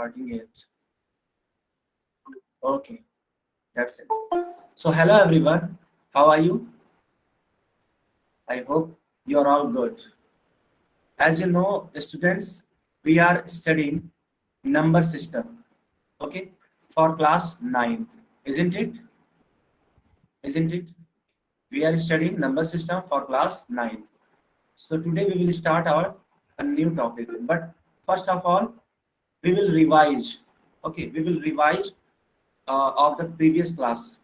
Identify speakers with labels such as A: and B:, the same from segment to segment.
A: Starting it. Okay, that's it. So hello everyone, how are you? I hope you are all good. As you know, students, we are studying number system. Okay, for class 9th, isn't it? Isn't it? We are studying number system for class 9th. So today we will start our a new topic. But first of all, we will revise. Okay, we will revise of the previous class.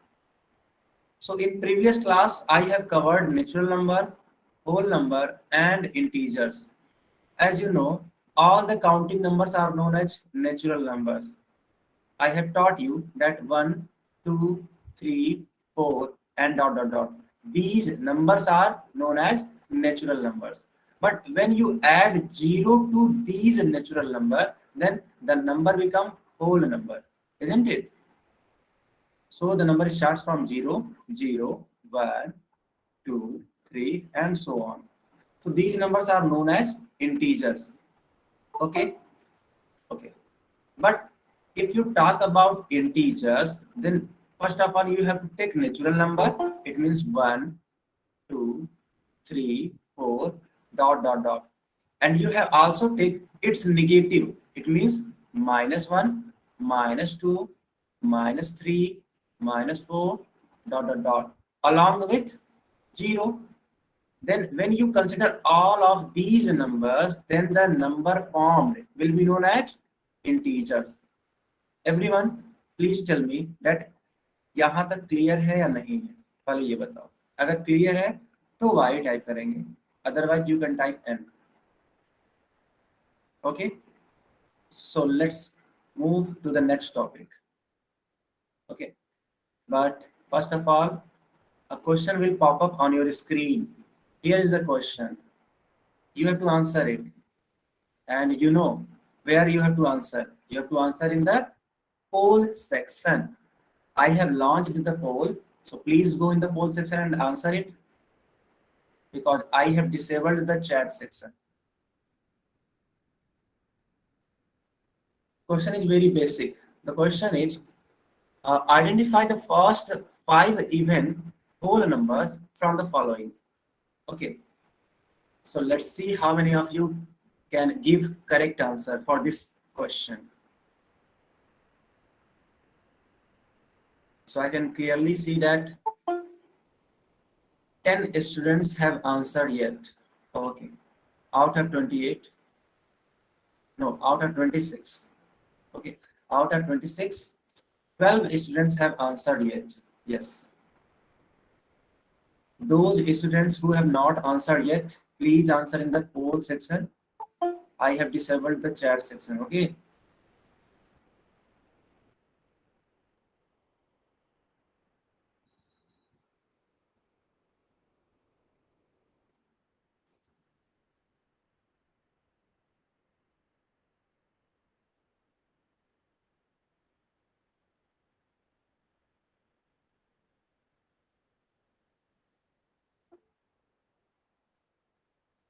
A: So in previous class, I have covered natural number, whole number, and integers. As you know, all the counting numbers are known as natural numbers. I have taught you that 1, 2, 3, 4, and dot dot dot. These numbers are known as natural numbers. But when you add 0 to these natural number, then the number become whole number, isn't it? So the number starts from 0, 0, 1, 2, 3, and so on. So these numbers are known as integers. Okay? Okay. But if you talk about integers, then first of all, you have to take natural number. It means 1, 2, 3, 4, dot, dot, dot. And you have also take its negative. It means -1, -2, -3, -4, dot, dot, dot, along with 0. Then when you consider all of these numbers, then the number formed will be known as integers. Everyone, please tell me that यहाँ तक clear है या नहीं है, पहले ये बताओ. अगर क्लियर है तो y टाइप करेंगे, otherwise you can type n. Okay, so let's move to the next topic. Okay, but first of all, a question will pop up on your screen. Here is the question. You have to answer it, and you know where you have to answer. You have to answer in the poll section. I have launched the poll, so please go in the poll section and answer it, because I have disabled the chat section. Question is very basic. The question is, identify the first 5 even whole numbers from the following. Okay, so let's see how many of you can give correct answer for this question. So I can clearly see that 10 students have answered yet. Okay, out of 28. No, out of 26. Okay, out of 26, 12 students have answered yet. Yes. Those students who have not answered yet, please answer in the poll section. I have disabled the chat section. Okay.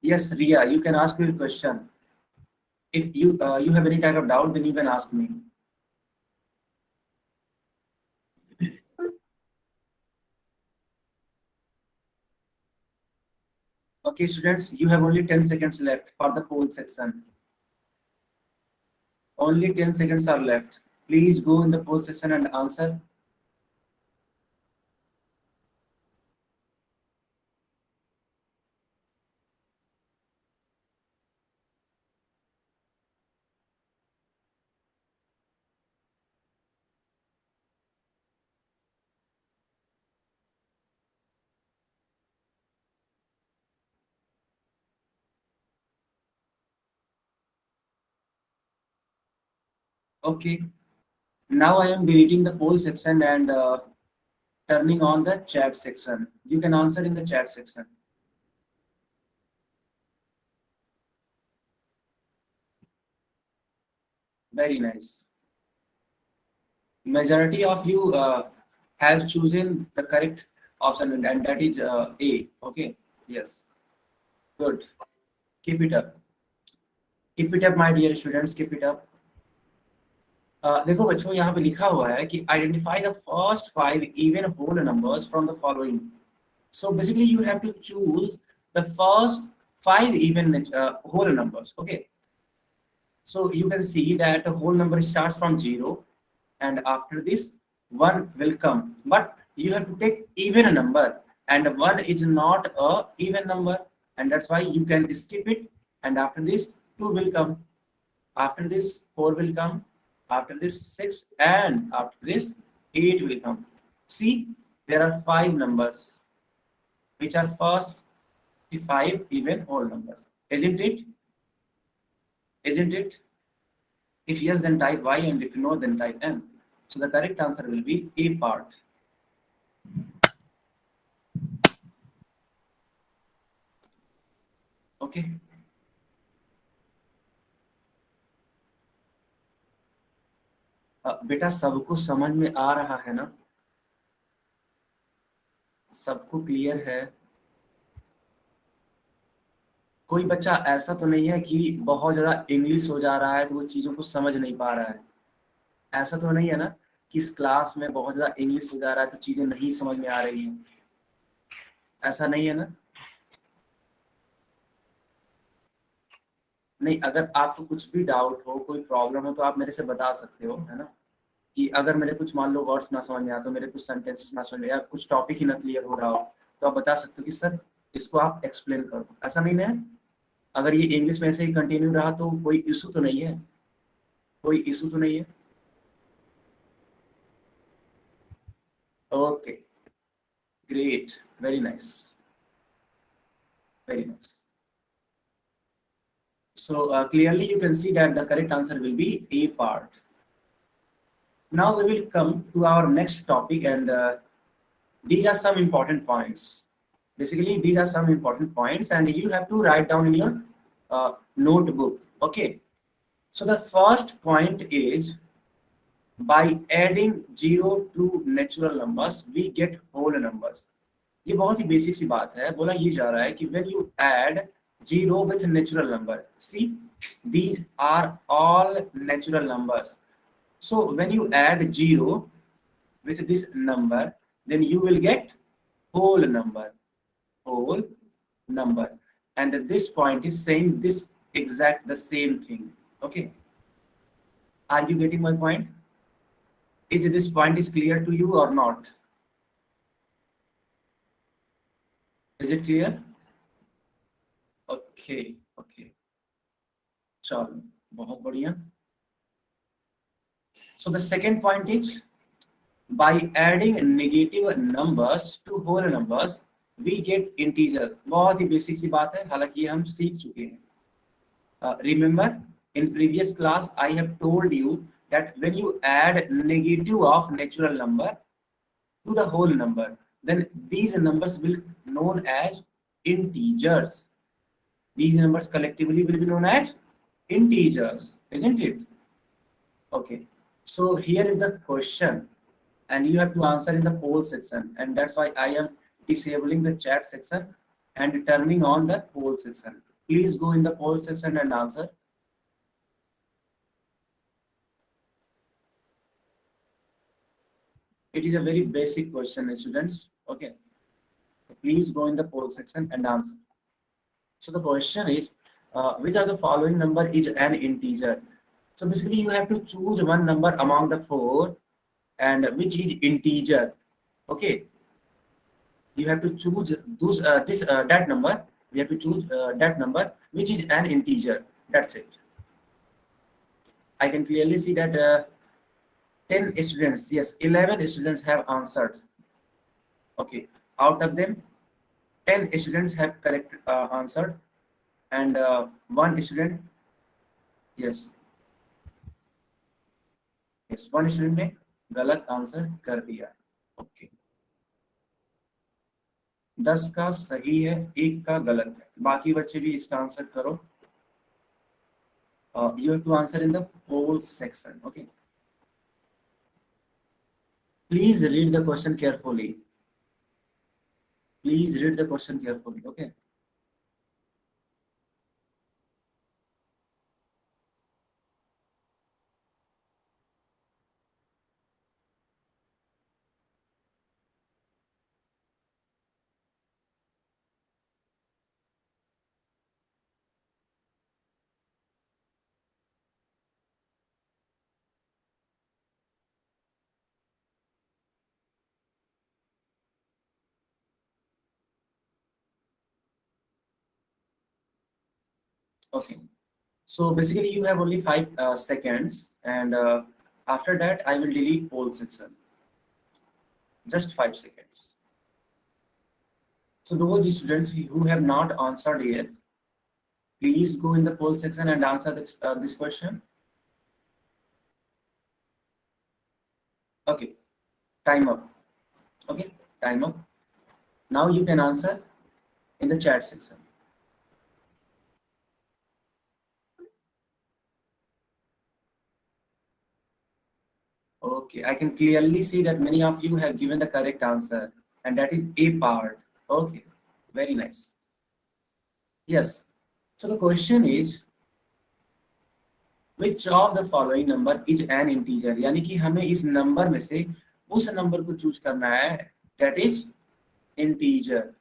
A: Yes, Ria, you can ask your question. If you have any type of doubt, then you can ask me. Okay, students, you have only 10 seconds left for the poll section. Only 10 seconds are left. Please go in the poll section and answer. Okay, now I am deleting the poll section and turning on the chat section. You can answer in the chat section. Very nice. Majority of you have chosen the correct option, and that is A. Okay. Yes. Good. Keep it up. Keep it up, my dear students. Keep it up. देखो बच्चों, यहाँ पे लिखा हुआ है कि identify the first 5 even whole numbers from the following. So basically you have to choose the first 5 even whole numbers. Okay, so you can see that a whole number starts from 0, and after this 1 will come, but you have to take even a number, and 1 is not a even number, and that's why you can skip it. And after this 2 will come, after this 4 will come, after this 6, and after this 8 will come. See, there are 5 numbers which are first 5 even whole numbers. Isn't it? Isn't it? If yes, then type Y, and if no, then type M. So the correct answer will be A part. Okay. बेटा सबको समझ में आ रहा है ना? सबको clear है? कोई बच्चा ऐसा तो नहीं है कि बहुत ज्यादा इंग्लिश हो जा रहा है तो वो चीजों को समझ नहीं पा रहा है? ऐसा तो नहीं है ना कि इस क्लास में बहुत ज्यादा इंग्लिश हो जा रहा है तो चीजें नहीं समझ में आ रही हैं? ऐसा नहीं है ना? नहीं, अगर आपको कुछ भी डाउट हो, कोई प्रॉब्लम हो, तो आप मेरे से बता सकते हो, है ना? कि अगर मेरे कुछ मान लो वर्ड्स ना समझ में आते हो, मेरे कुछ सेंटेंसेस ना समझ में या कुछ टॉपिक ही ना क्लियर हो रहा हो, तो आप बता सकते हो कि सर इसको आप एक्सप्लेन करो. ऐसा नहीं है? अगर ये इंग्लिश में ऐसे ही कंटिन्यू रहा तो कोई इशू तो नहीं है? कोई इशू तो नहीं है? Okay, great, very nice, very nice. So clearly you can see that the correct answer will be A part. Now we will come to our next topic, and these are some important points. Basically, these are some important points, and you have to write down in your notebook. Okay. So the first point is, by adding 0 to natural numbers, we get whole numbers. ये बहुत ही basic सी बात है. बोला ये जा रहा है कि when you add 0 with natural number, see, these are all natural numbers. So when you add 0 with this number, then you will get whole number, whole number. And this point is saying this exact the same thing. Okay, are you getting my point? Is this point is clear to you or not? Is it clear? Okay, okay, चलो, बहुत बढ़िया. So the second point is, by adding negative numbers to whole numbers, we get integer. बहुत ही basic सी बात है, हालांकि ये हम सीख चुके हैं. Remember, in previous class I have told you that when you add negative of natural number to the whole number, then these numbers will known as integers. These numbers collectively will be known as integers, isn't it? Okay, so here is the question, and you have to answer in the poll section, and that's why I am disabling the chat section and turning on the poll section. Please go in the poll section and answer. It is a very basic question, students. Okay, please go in the poll section and answer. So the question is, which of the following number is an integer? So basically you have to choose one number among the 4, and which is integer. Okay, you have to choose those that number. We have to choose that number which is an integer. That's it. I can clearly see that 10 students, yes, 11 students have answered. Okay, out of them 10 students have correct answered, and one student, yes, yes, one student ने गलत answer कर दिया. Okay, 10 का सही है, 1 का गलत है. बाकी बच्चे भी इसका आंसर करो. You have to answer in the poll section. Okay, please read the question carefully. Please read the question carefully. Okay, Okay. So basically, you have only 5 seconds, and after that, I will delete poll section. Just 5 seconds. So those students who have not answered yet, please go in the poll section and answer this question. Okay, time up. Okay, time up. Now you can answer in the chat section. Okay, I can clearly see that many of you have given the correct answer, and that is A part. Okay, very nice. Yes. So the question is, which of the following number is an integer? यानी कि हमें इस number में से उस number को choose करना है that is integer.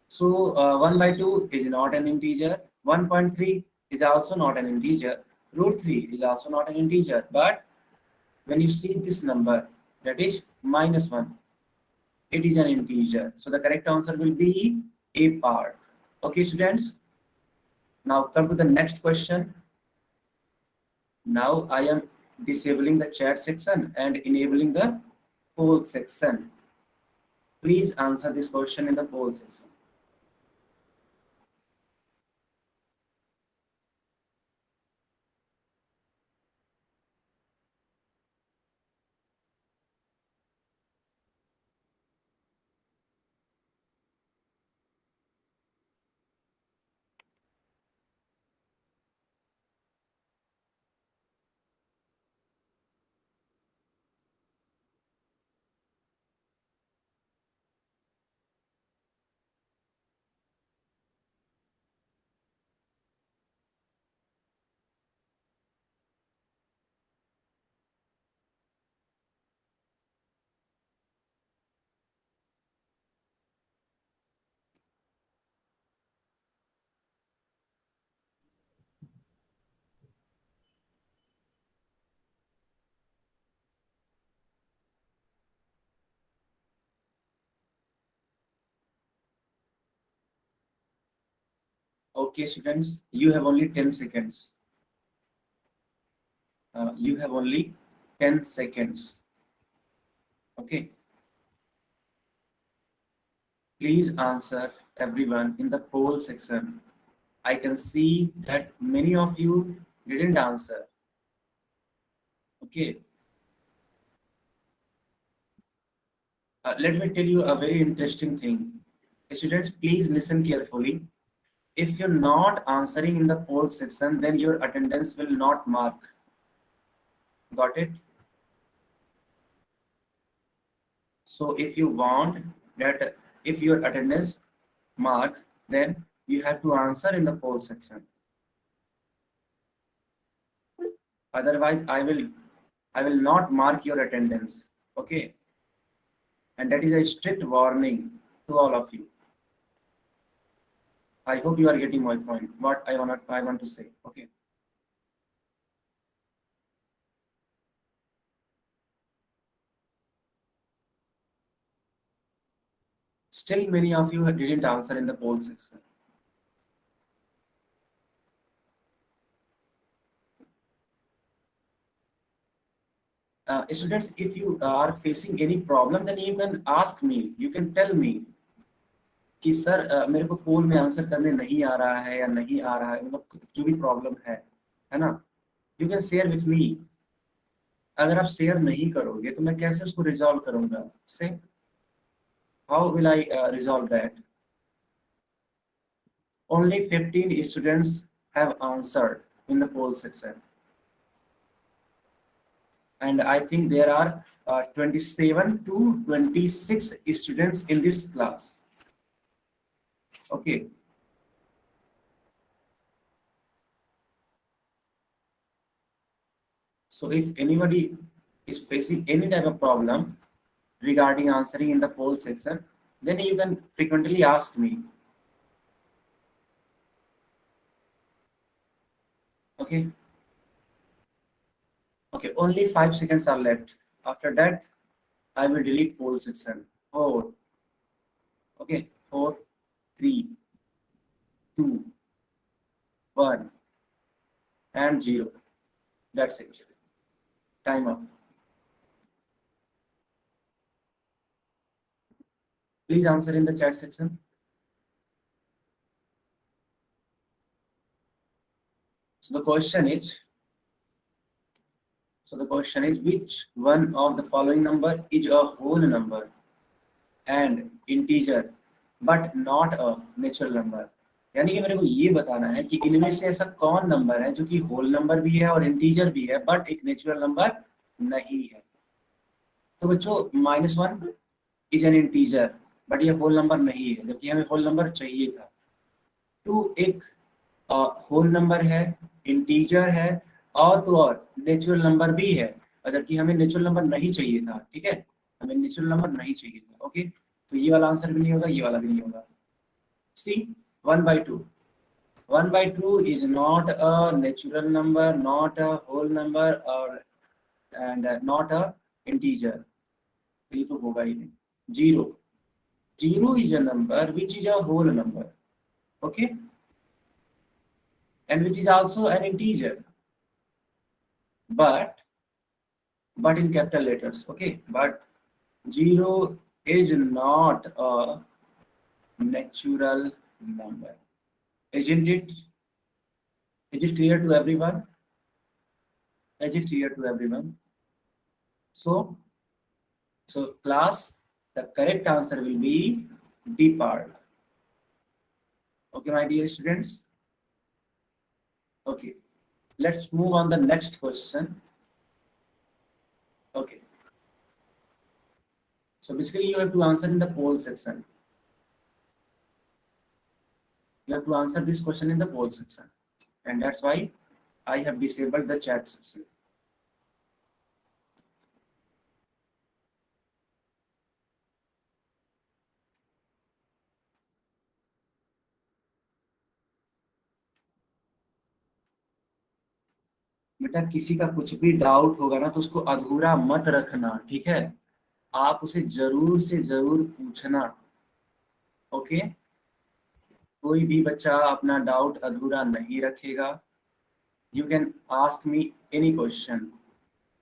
A: So 1 by 2 is not an integer. 1.3 is also not an integer. Root 3 is also not an integer. But when you see this number, that is -1, it is an integer. So the correct answer will be A part. Okay, students. Now come to the next question. Now I am disabling the chat section and enabling the poll section. Please answer this question in the poll section. Okay, students, you have only 10 seconds. You have only 10 seconds. Okay. Please answer everyone in the poll section. I can see that many of you didn't answer. Okay. Let me tell you a very interesting thing. Students, please listen carefully. If you're not answering in the poll section, then your attendance will not mark. Got it? So if you want that, if your attendance mark, then you have to answer in the poll section. Otherwise, I will not mark your attendance. Okay? And that is a strict warning to all of you. I hope you are getting my point. What I want to say. Okay. Still, many of you didn't answer in the poll section. Students, if you are facing any problem, then you can ask me. You can tell me कि sir मेरे को पोल में answer करने नहीं आ रहा है या नहीं आ रहा है, मतलब जो भी प्रॉब्लम है ना, you can share with me. अगर आप शेयर नहीं करोगे तो मैं कैसे उसको रिजॉल्व करूंगा? से how will I resolve that? Only 15 students have answered in the poll section, and I think there are 27 to 26 students in this class. Okay. So if anybody is facing any type of problem regarding answering in the poll section, then you can frequently ask me. Okay. Okay, only 5 seconds are left. After that, I will delete poll section. 4. Okay, 4, 3, 2, 1 and 0. That's it. Time up. Please answer in the chat section. So the question is, which one of the following number is a whole number and integer but not a natural number? यानी कि मेरे को ये बताना है कि इनमें से ऐसा कौन नंबर है जो कि होल नंबर भी है और इंटीजर भी है बट एक नेचुरल नंबर नहीं है। तो बच्चों -1 इज एन इंटीजर बट ये होल नंबर नहीं है, जबकि हमें होल नंबर चाहिए था। 2 एक होल नंबर है, इंटीजर है और तो और नेचुरल नंबर भी है, जबकि हमें नेचुरल नंबर नहीं चाहिए था। ठीक है, हमें नेचुरल नंबर नहीं चाहिए था। ओके, तो ये वाला आंसर भी नहीं होगा, ये वाला भी नहीं होगा। सी 1/2, 1/2 is not a natural number, not a whole number or and not a integer, ये तो होगा ही नहीं। 0, 0 is a number which is a whole number, okay, and which is also an integer, but in capital letters, okay, but 0 is not a natural number, isn't it? Is it clear to everyone? Is it clear to everyone? So class, the correct answer will be D part. Okay, my dear students. Okay, let's move on the next question. Okay, so basically you have to answer in the poll section. You have to answer this question in the poll section, and that's why I have disabled the chat section. बेटा किसी का कुछ भी doubt होगा ना तो उसको अधूरा मत रखना, ठीक है, आप उसे जरूर से जरूर पूछना। ओके, कोई भी बच्चा अपना डाउट अधूरा नहीं रखेगा। You can ask me any question,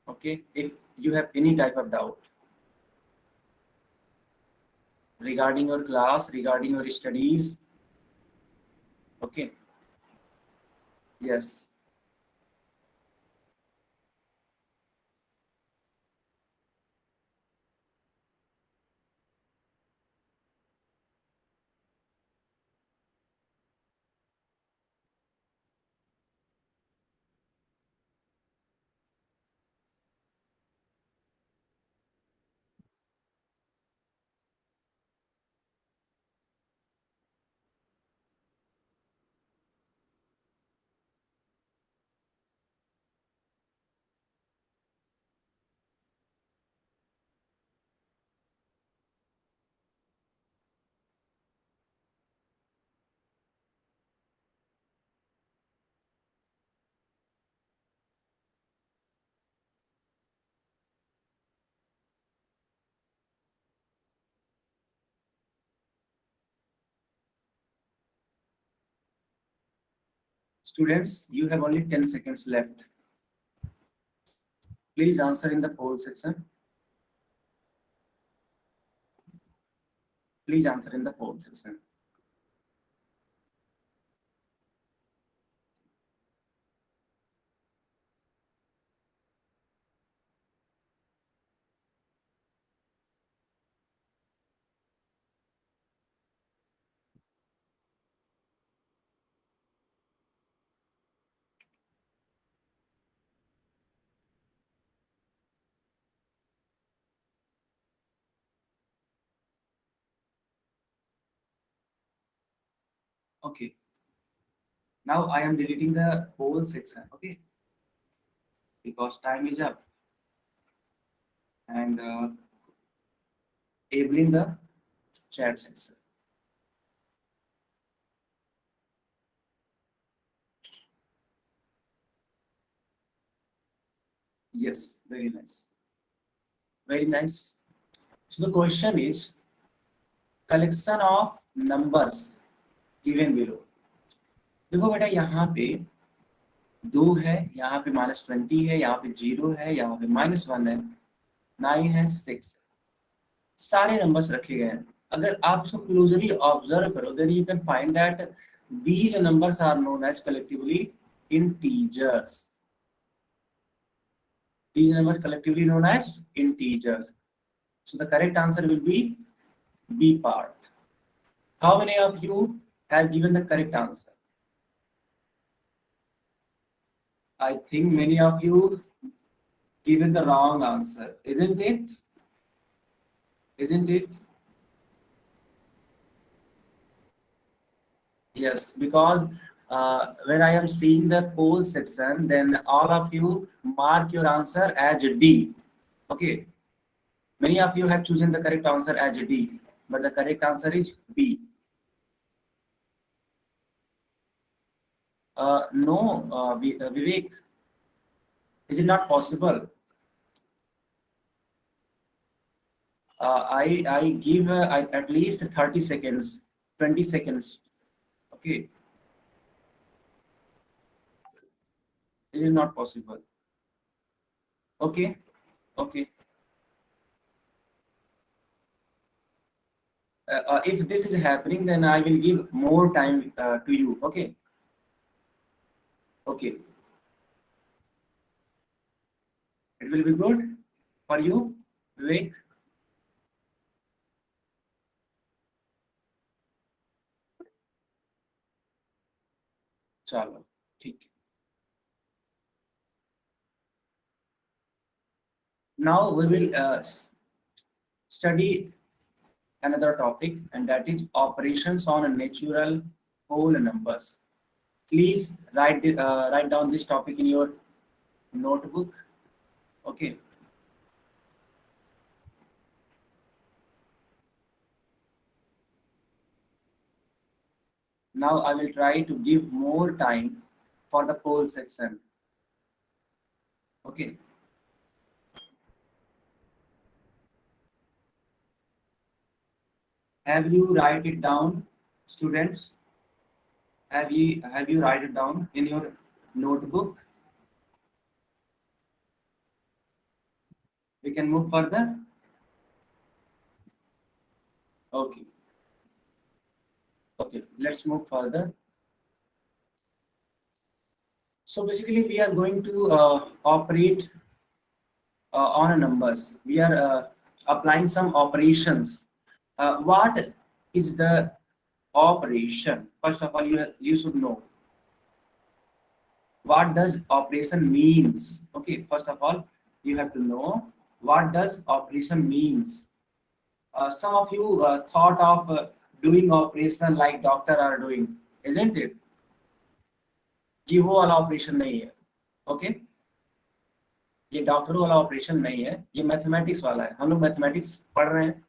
A: okay, if you have any type of doubt regarding your class, regarding your studies. Okay, yes, students, you have only 10 seconds left. Please answer in the poll section. Please answer in the poll section. Okay, now I am deleting the poll section, okay, because time is up, and enabling the chat section. Yes, very nice. Very nice. So the question is collection of numbers given below. देखो बेटा, यहाँ पे 2 है, यहाँ पे -20 है, यहाँ पे 0 है, यहाँ पे -1 है, 9 है, 6, सारे नंबर्स रखे गए हैं। अगर आप इसको क्लोजली ऑब्जर्व करो, then you can find that these numbers are known as collectively integers. These numbers collectively known as integers. So the correct answer will be B part. How many of you have given the correct answer? I think many of you given the wrong answer, isn't it? Isn't it? Yes, because when I am seeing the poll section, then all of you mark your answer as D. Okay, many of you have chosen the correct answer as D, but the correct answer is B. No, Vivek, is it not possible? I give at least 30 seconds, 20 seconds. Okay, it is not possible. Okay, okay. If this is happening, then I will give more time to you. Okay, okay. It will be good for you, Vivek. चलो ठीक है. Now we will study another topic, and that is operations on natural whole numbers. Please write down this topic in your notebook. Okay. Now I will try to give more time for the poll section. Okay. Have you write it down, students? Have you write it down in your notebook? We can move further. Okay. Okay, let's move further. So basically, we are going to operate on numbers. We are applying some operations. What is the operation? First of all, you should know what does operation means. Okay, first of all, you have to know what does operation means. Some of you thought of doing operation like doctor are doing, isn't it? ये वो वाला operation नहीं है. Okay, ये doctor वाला operation नहीं है, ये मैथमेटिक्स वाला है. हम लोग मैथमेटिक्स पढ़ रहे हैं,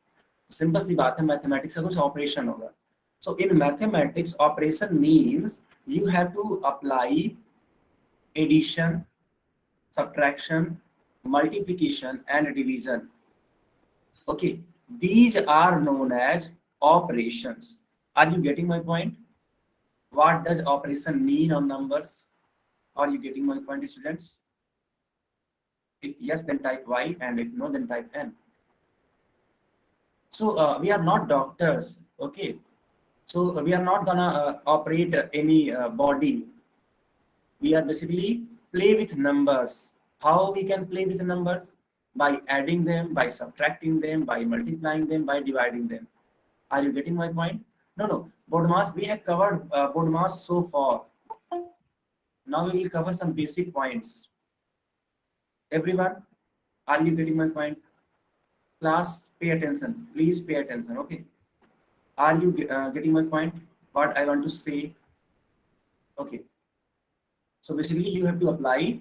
A: सिंपल सी बात है, मैथमेटिक्स का कुछ ऑपरेशन होगा. So in mathematics operation means you have to apply addition, subtraction, multiplication and division. Okay, these are known as operations. Are you getting my point? What does operation mean on numbers? Are you getting my point, students? If yes, then type Y, and if no, then type N. So we are not doctors, okay? So we are not gonna operate any body. We are basically play with numbers. How we can play with numbers? By adding them, by subtracting them, by multiplying them, by dividing them. Are you getting my point? No. Board mass, we have covered board mass so far. Now we will cover some basic points. Everyone, are you getting my point? Class, pay attention. Please pay attention. Okay. Are you getting my point? What I want to say? Okay. So basically, you have to apply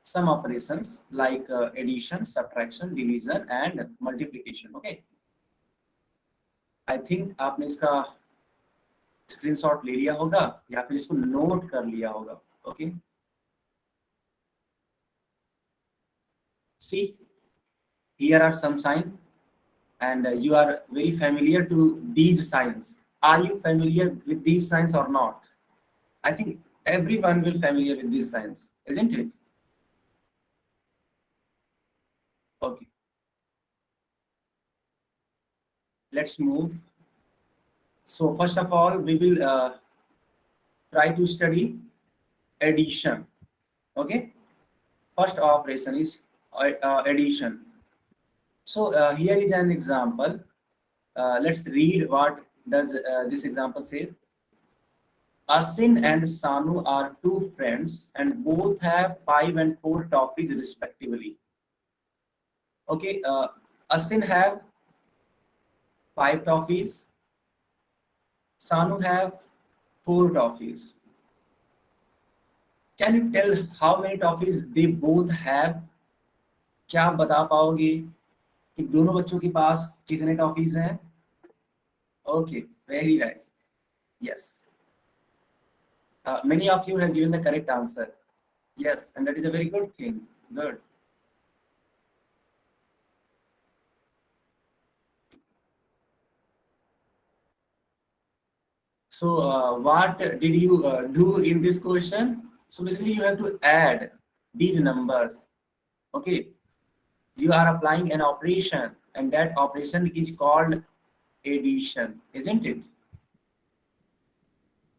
A: some operations like addition, subtraction, division, and multiplication. Okay. I think आपने इसका screenshot ले लिया होगा या फिर इसको note कर लिया होगा. Okay. See, here are some signs, and you are very familiar to these signs. Are you familiar with these signs or not? I think everyone will familiar with these signs, isn't it? Okay, let's move. So first of all, we will try to study addition. Okay, first operation is addition. So here is an example. Let's read what does this example says. Asin and Sanu are two friends and both have 5 and 4 toffees respectively. Okay, Asin have 5 toffees, Sanu have 4 toffees. Can you tell how many toffees they both have? क्या आप बता पाओगे कि दोनों बच्चों के पास कितने toffees हैं? Okay, very nice. Yes. Many of you have given the correct answer. Yes, and that is a very good thing. Good. So, what did you do in this question? So, basically, you have to add these numbers. Okay, you are applying an operation, and that operation is called addition, isn't it?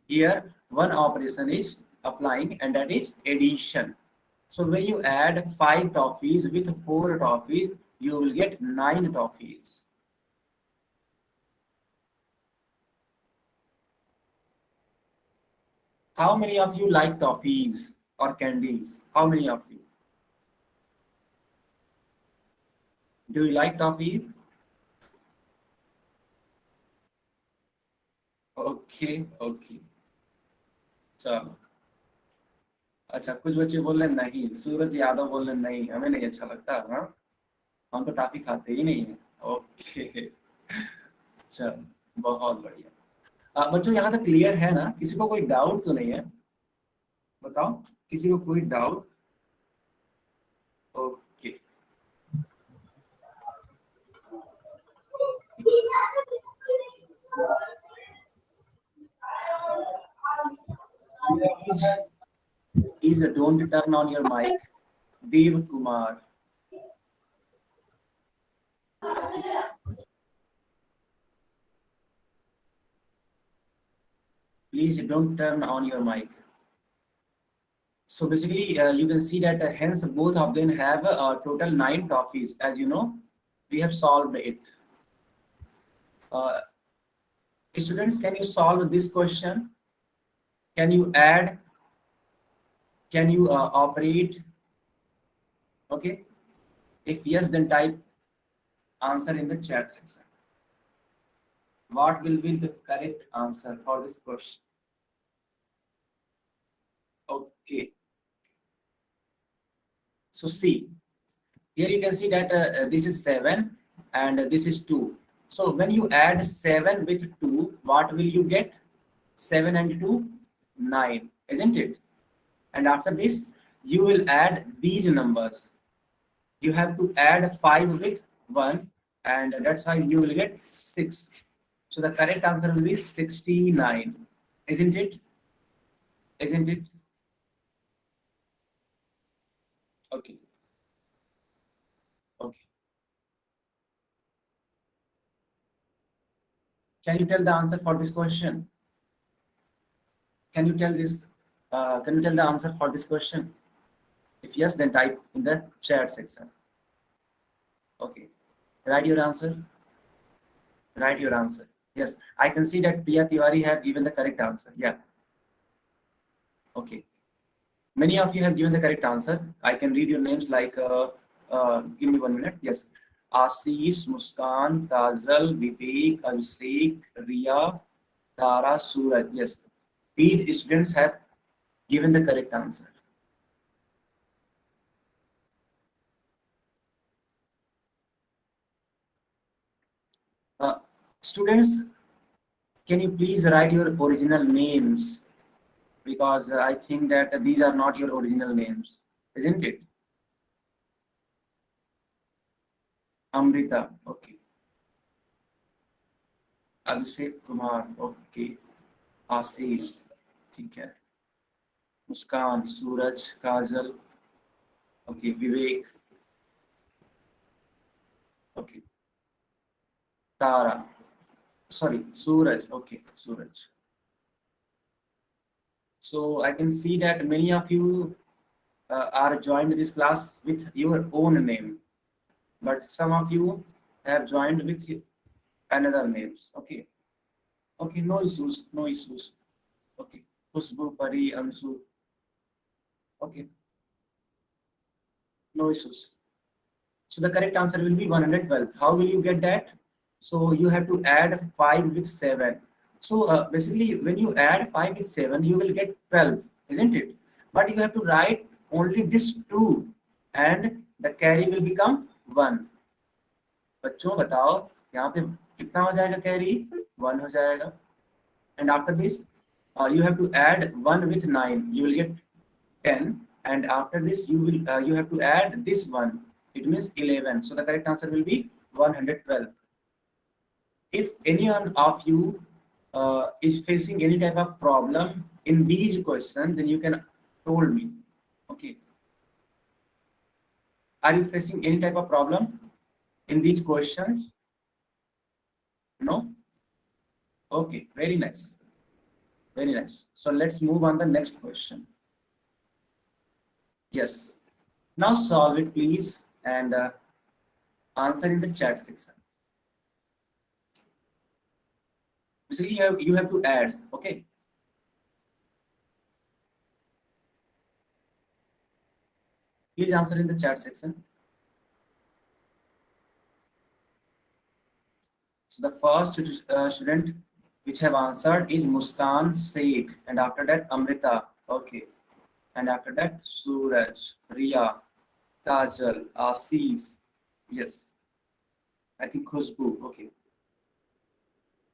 A: Here, one operation is applying, and that is addition. So, when you add 5 toffees with 4 toffees, you will get 9 toffees. How many of you like toffees or candies? How many of you? Do you like toffee? Okay okay चलो अच्छा कुछ बच्चे बोल रहे हैं नहीं सूरज यादव बोल रहे हैं नहीं हमें नहीं अच्छा लगता हाँ हम तो टॉफी खाते ही नहीं है ओके चलो बहुत बढ़िया बच्चों यहाँ तक क्लियर है ना किसी को कोई डाउट तो नहीं है बताओ किसी को कोई doubt okay please don't turn on your mic Dev Kumar please don't turn on your mic. So basically, you can see that hence both of them have total 9 toffees. As you know, we have solved it. Uh, Students, can you solve this question? Can you add? Can you operate? Okay. If yes, then type answer in the chat section. What will be the correct answer for this question? Okay. So see, here you can see that this is 7 and this is 2. So when you add 7 with 2, what will you get? 7 and 2, 9, isn't it? And after this, you will add these numbers. You have to add 5 with 1, and that's why you will get 6. So the correct answer will be 69, isn't it? Isn't it? Okay. Okay. Can you tell the answer for this question? Can you tell this? Can you tell the answer for this question? If yes, then type in the chat section. Okay. Write your answer. Write your answer. Yes, I can see that Priya Tiwari have given the correct answer. Yeah. Okay. Many of you have given the correct answer. I can read your names like, give me 1 minute. Yes. Ashish, Muskan, Kajal, Vivek, Abhishek, Riya, Tara, Suraj. Yes. These students have given the correct answer. Students, can you please write your original names? Because I think that these are not your original names, isn't it? Amrita, okay. Abhishek Kumar, okay. Ashish, ठीक है. Muskan, Suraj, Kajal, okay, Vivek, okay, Tara, sorry, Suraj, okay, Suraj. So I can see that many of you are joined this class with your own name, but some of you have joined with another names. Okay, okay, no issues, no issues. Okay, Khushbu, Pari, Ansu. Okay, no issues. So the correct answer will be 112. How will you get that? So you have to add 5 with 7. So basically, when you add 5 with 7, you will get 12, isn't it? But you have to write only this 2, and the carry will become 1. बच्चों बताओ यहाँ पे कितना हो जाएगा carry 1 हो जाएगा. And after this, you have to add 1 with 9. You will get 10, and after this you have to add this one. It means 11. So the correct answer will be 112. If any one of you is facing any type of problem in these questions, then you can told me. Okay, are you facing any type of problem in these questions? No. Okay, very nice, very nice. So let's move on the next question. Yes, now solve it please, and answer in the chat section. Basically, you have to add. Okay. Please answer in the chat section. So the first student which have answered is Muskan Sheikh, and after that Amrita. Okay. And after that Suraj, Riya, Kajal, Asis. Yes. I think Khushbu. Okay.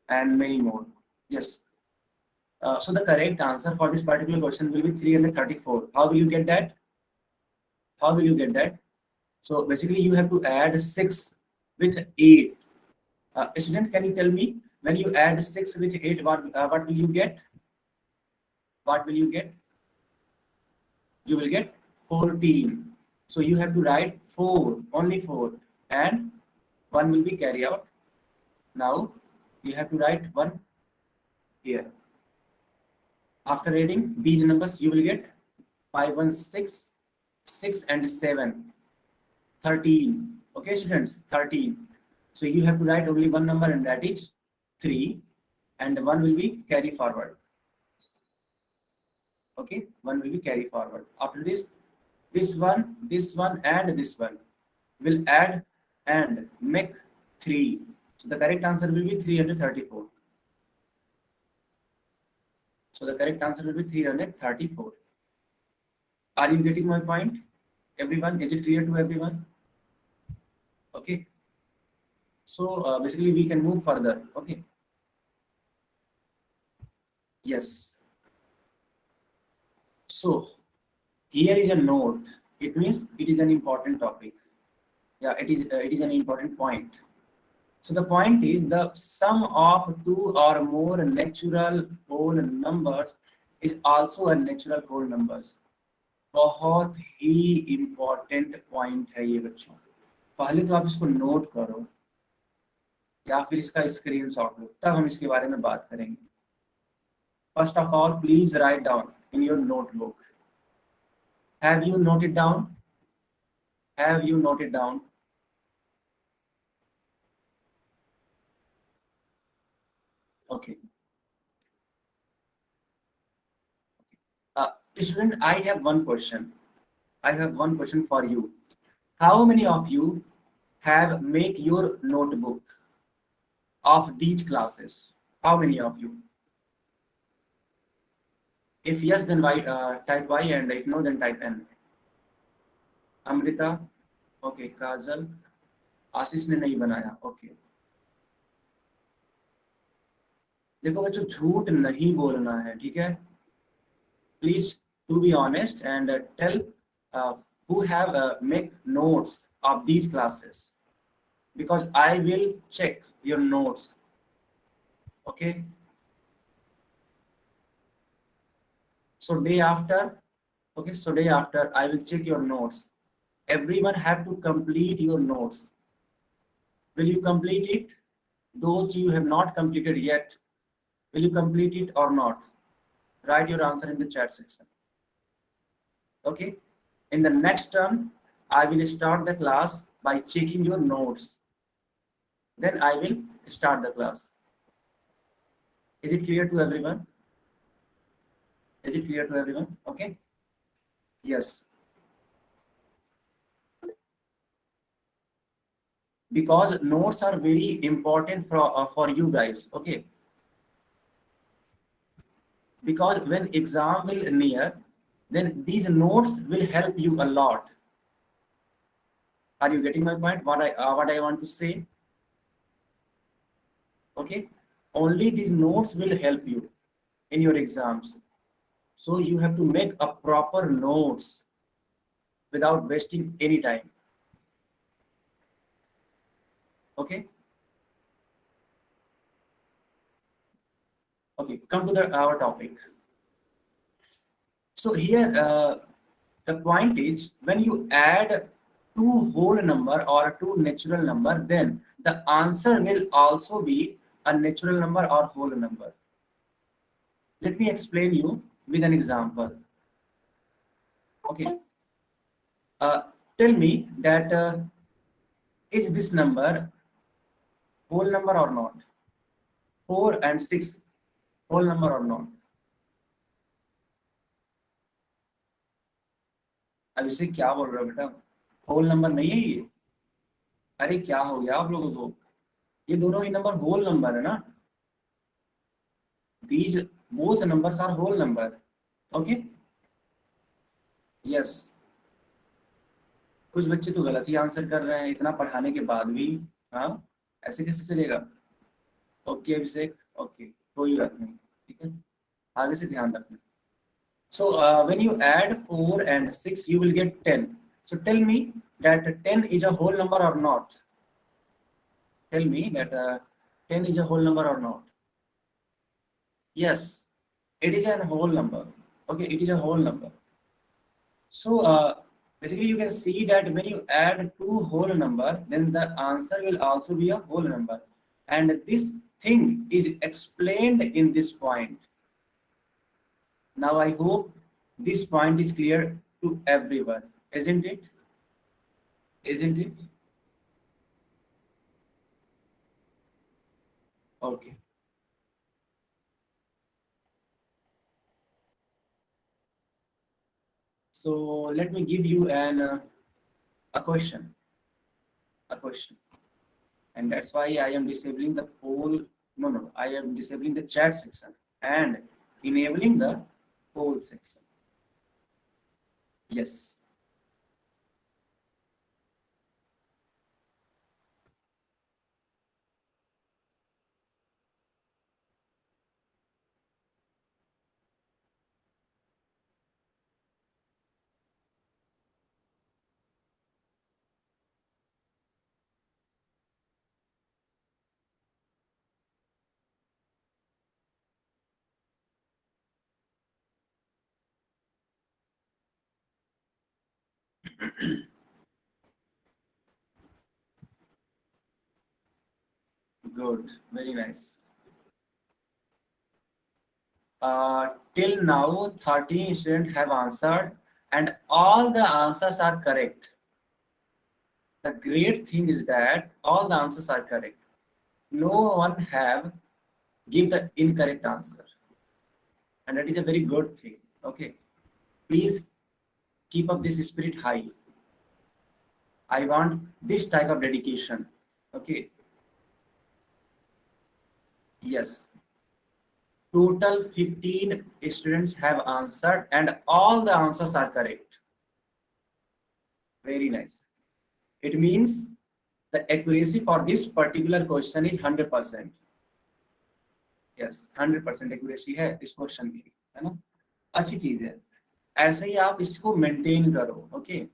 A: And many more. Yes. So the correct answer for this particular question will be 334. How will you get that? How will you get that? So basically, you have to add 6 with 8. Students, can you tell me when you add 6 with 8, what will you get? What will you get? You will get 14. So you have to write 4, only 4, and 1 will be carry out. Now you have to write 1 here. After adding these numbers, you will get 5, 1, 6, 6 and 7, 13. Okay, students, 13. So you have to write only one number, and that is 3, and 1 will be carry forward. Okay, 1 will be carry forward. After this, this one, and this one will add and make 3. So the correct answer will be 334. So the correct answer will be 334. Are you getting my point? Everyone, is it clear to everyone? Okay. So basically we can move further. Okay. Yes. So here is a note. It means it is an important topic. Yeah, it is an important point. So the point is the sum of 2 or more natural whole numbers is also a natural whole numbers. बहुत ही important point है ये बच्चों. पहले तो आप इसको note करो या फिर इसका स्क्रीनशॉट लो, तब हम इसके बारे में बात करेंगे. First of all, please write down in your notebook. Have you noted down? Have you noted down? Okay. Student, I have one question. I have one question for you. How many of you have make your notebook of these classes? How many of you? If yes, then type Y, and if no, then type N. Amrita, okay. Kajal, आशीष ने नहीं बनाया. Okay. देखो बच्चों, झूठ नहीं बोलना है, ठीक है? Please to be honest and tell who have make notes of these classes, because I will check your notes. Okay. So day after Okay, so day after I will check your notes. Everyone have to complete your notes. Will you complete it? Those you have not completed yet, will you complete it or not? Write your answer in the chat section. Okay. In the next term, I will start the class by checking your notes. Then I will start the class. Is it clear to everyone? Is it clear to everyone? Okay. Yes. Because notes are very important for you guys. Okay. Because when exam will near, then these notes will help you a lot. Are you getting my point? What I want to say? Okay. Only these notes will help you in your exams. So you have to make a proper notes without wasting any time. Okay. Okay. Come to our topic. So here the point is when you add two whole number or two natural number, then the answer will also be a natural number or whole number. Let me explain you with an example. Okay. Uh, Tell me that is this number whole number or not? 4 and 6 whole number or not? अब इसे क्या बोल रहे हो बेटा? Whole number नहीं है ये. अरे क्या हो गया आप लोगों को? ये दोनों ही नंबर होल नंबर है ना. These both numbers are whole number. Okay. Yes. कुछ बच्चे तो गलत ही आंसर कर रहे हैं इतना पढ़ाने के बाद भी. हाँ, ऐसे कैसे चलेगा? ओके अभिषेक. ओके, कोई बात नहीं. ठीक है, आगे से ध्यान रखना. So when you add 4 and 6, you will get 10. So tell me that 10 is a whole number or not? Tell me that 10 is a whole number or not? Yes, it is a whole number. Okay, it is a whole number. So basically you can see that when you add two whole number, then the answer will also be a whole number. And this thing is explained in this point. Now I hope this point is clear to everyone, isn't it? Isn't it? Okay. So let me give you a question. A question. And that's why I am disabling the poll. No, I am disabling the chat section and enabling the poll section. Yes. Good. Very nice. Till now, 13 students have answered, and all the answers are correct. The great thing is that all the answers are correct. No one have give the incorrect answer, and that is a very good thing. Okay, please keep up this spirit high. I want this type of dedication. Okay. Yes. Total 15 students have answered, and all the answers are correct. Very nice. It means the accuracy for this particular question is 100%. Yes, 100% accuracy है इस question की, है ना. अच्छी चीज है. ऐसे ही आप इसको मेंटेन करो. Okay.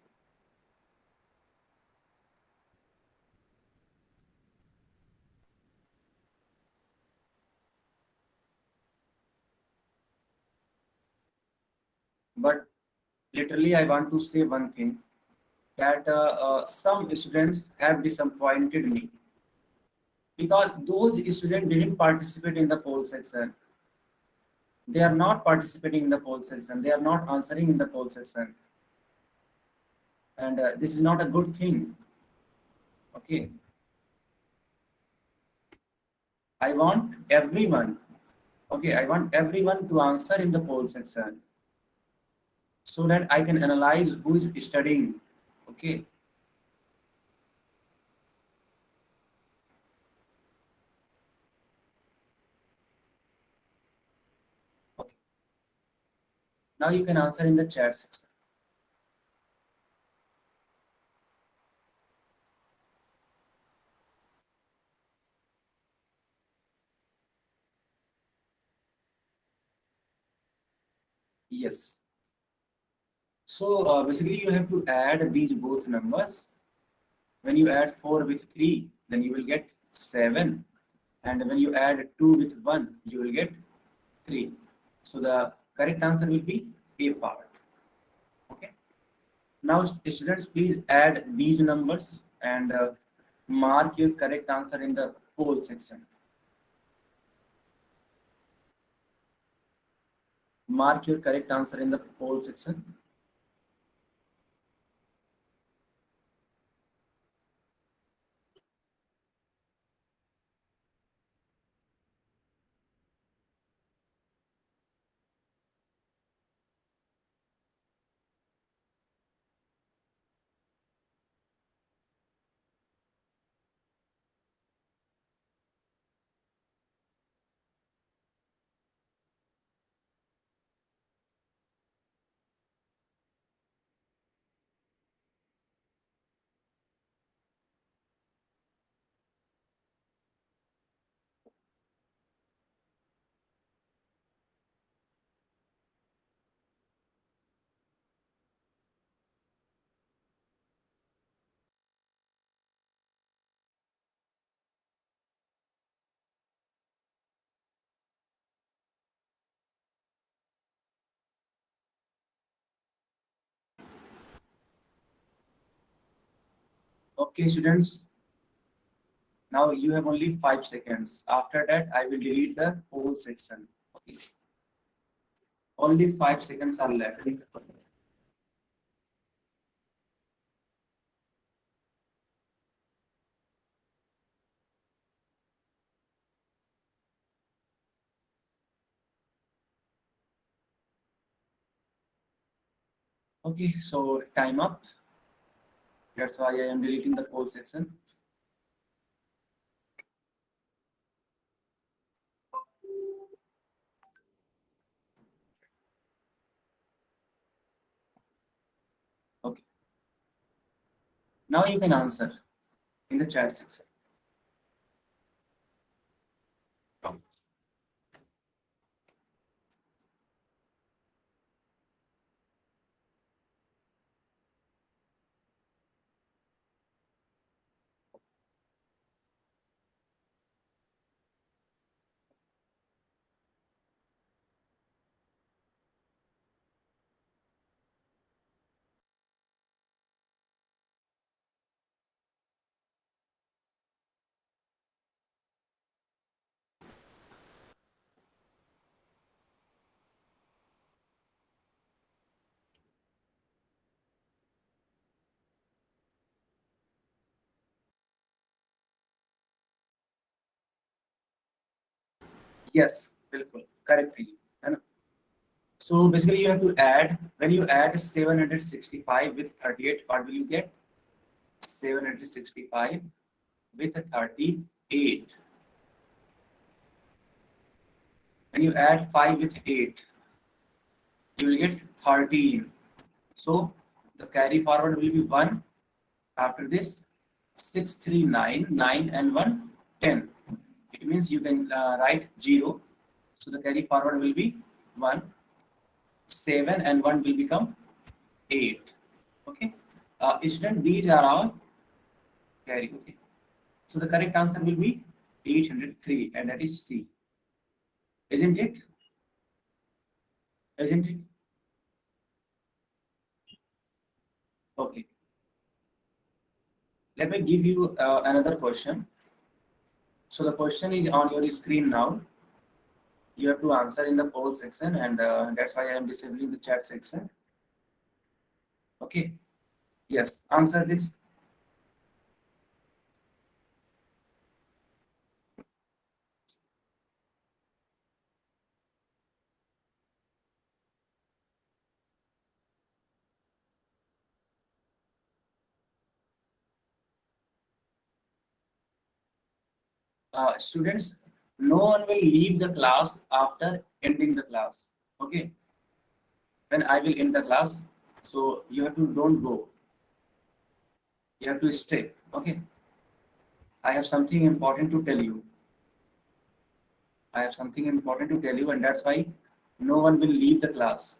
A: But literally I want to say one thing, that some students have disappointed me because those students didn't participate in the poll section. They are not participating in the poll section. They are not answering in the poll section, and this is not a good thing. Okay, I want everyone. Okay, I want everyone to answer in the poll section so that I can analyze who is studying. Okay, okay. Now you can answer in the chat section. Yes. So basically, you have to add these both numbers. When you add 4 with 3, then you will get 7. And when you add 2 with 1, you will get 3. So the correct answer will be A part. Okay. Now, students, please add these numbers and mark your correct answer in the poll section. Mark your correct answer in the poll section. Okay, students. Now you have only 5 seconds. After that, I will delete the whole section. Okay. Only 5 seconds are left. Okay, so time up. That's why I am deleting the whole section. Okay. Now you can answer in the chat section. Yes, bilkul. Correctly. है ना? So basically you have to add, when you add 765 with 38, what will you get? 765 with 38. When you add 5 with 8, you will get 13. So the carry forward will be 1. After this, 6, 3, 9, 9 and 1, 10. It means you can write 0. So the carry forward will be 1. 7 and 1 will become 8. Okay. Student, these are all carry. Okay. So the correct answer will be 803, and that is C. Isn't it? Isn't it? Okay, let me give you another question. So the question is on your screen now. You have to answer in the poll section, and that's why I am disabling the chat section. Okay. Yes. Answer this. Students, no one will leave the class after ending the class. Okay. When I will end the class, so you have to don't go. You have to stay. Okay. I have something important to tell you. I have something important to tell you, and that's why no one will leave the class.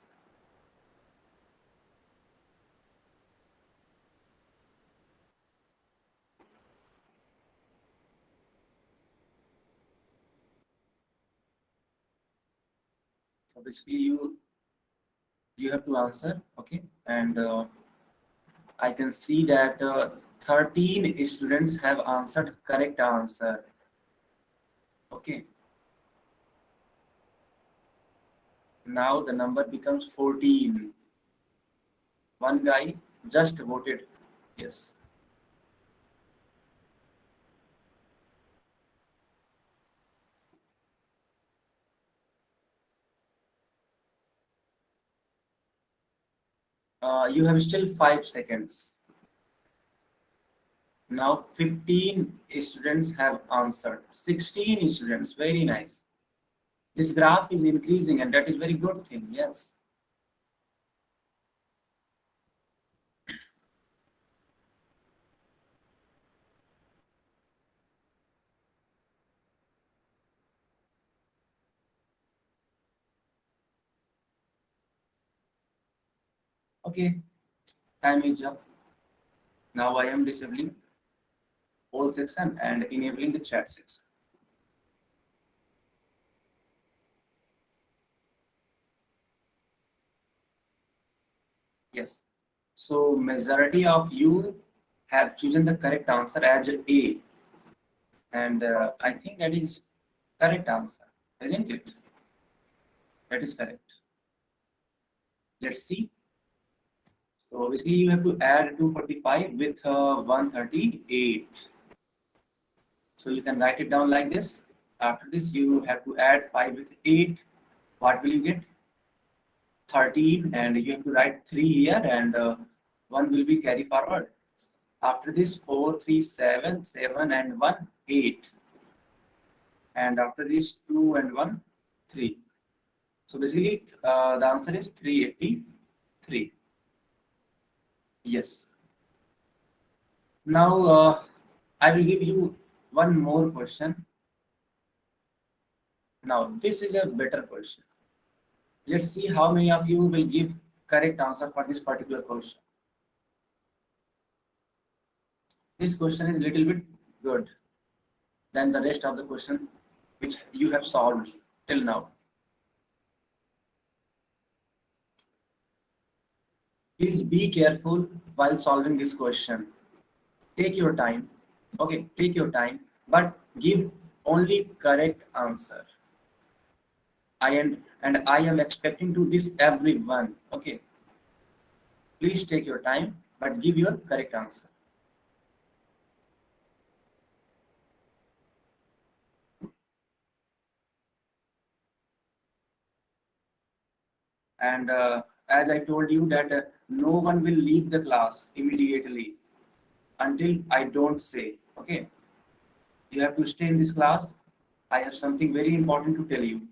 A: So basically, you have to answer. Okay. And I can see that 13 students have answered correct answer. Okay. Now the number becomes 14. One guy just voted yes. You have still 5 seconds. Now 15 students have answered. 16 students. Very nice. This graph is increasing, and that is very good thing. Yes. Okay. Time is up. Now I am disabling all section and enabling the chat section. Yes. So majority of you have chosen the correct answer as A, and I think that is correct answer, isn't it? That is correct. Let's see. So obviously you have to add 245 with 138. So you can write it down like this. After this, you have to add 5 with 8. What will you get? 13, and you have to write 3 here, and 1 will be carry forward. After this, 4, 3, 7, 7 and 1, 8. And after this, 2 and 1, 3. So basically, the answer is 383. Yes. Now, I will give you one more question. Now, this is a better question. Let's see how many of you will give correct answer for this particular question. This question is a little bit good than the rest of the question which you have solved till now. Please be careful while solving this question. Take your time. Okay, take your time, but give only correct answer. I am expecting to this everyone. Okay, please take your time, but give your correct answer. And as I told you that no one will leave the class immediately until I don't say. Okay, you have to stay in this class. I have something very important to tell you.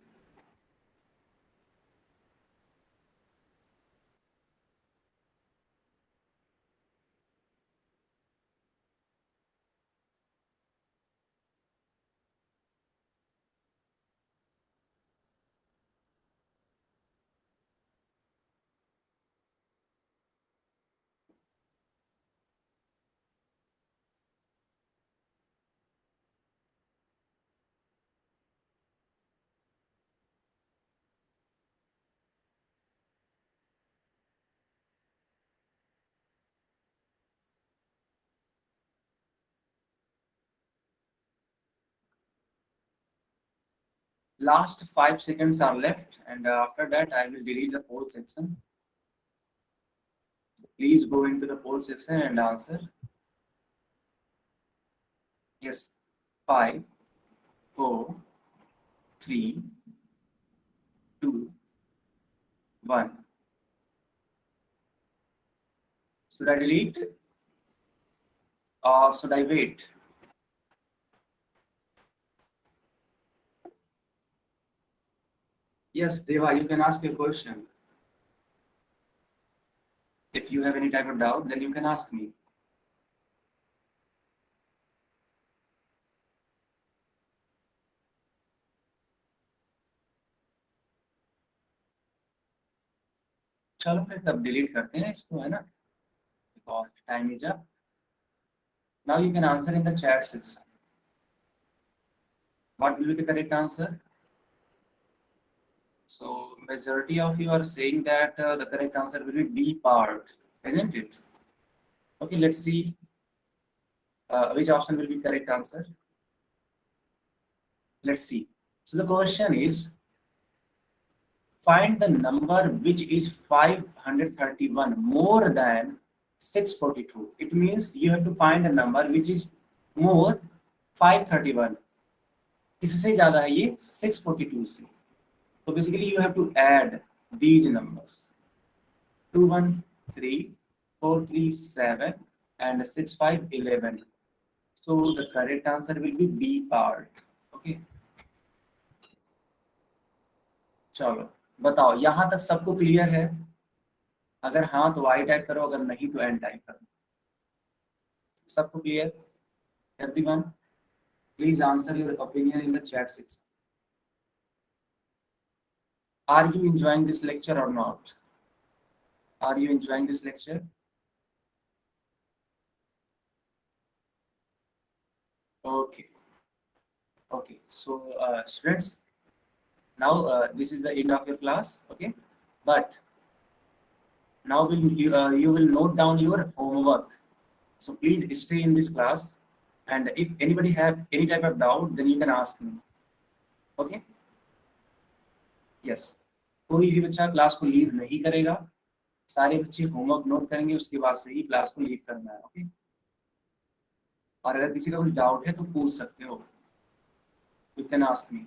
A: last 5 seconds are left, and after that I will delete the poll section. Please go into the poll section and answer. Yes, 5, 4, 3, 2, 1. Should I delete or should I wait? Yes, Deva, you can ask your question. If you have any type of doubt, then you can ask me. चलो फिर तब delete करते हैं इसको, है ना, because time is up. Now you can answer in the chat section. What will be the correct answer? So majority of you are saying that the correct answer will be B part, isn't it? Okay, let's see which option will be correct answer. Let's see. So the question is, find the number which is 531 more than 642. It means you have to find a number which is more 531. किससे ज़्यादा है ये? 642 से. So basically you have to add these numbers. 213, 437 and 6511. So the correct answer will be B part. Okay. चलो बताओ, यहाँ तक सबको क्लियर है? अगर हाँ तो आई टाइप करो, अगर नहीं तो एन टाइप करो. सबको clear? Everyone, please answer your opinion in the chat section. Are you enjoying this lecture or not? Are you enjoying this lecture? Okay. Okay. So students, now this is the end of your class. Okay, but now you will note down your homework. So please stay in this class, and if anybody have any type of doubt, then you can ask me. Okay? Yes. कोई भी बच्चा class को leave नहीं करेगा, सारे बच्चे homework note करेंगे, उसके बाद से ही क्लास को लीव करना है. ओके? और अगर किसी का कोई डाउट है तो पूछ सकते हो. You can ask me.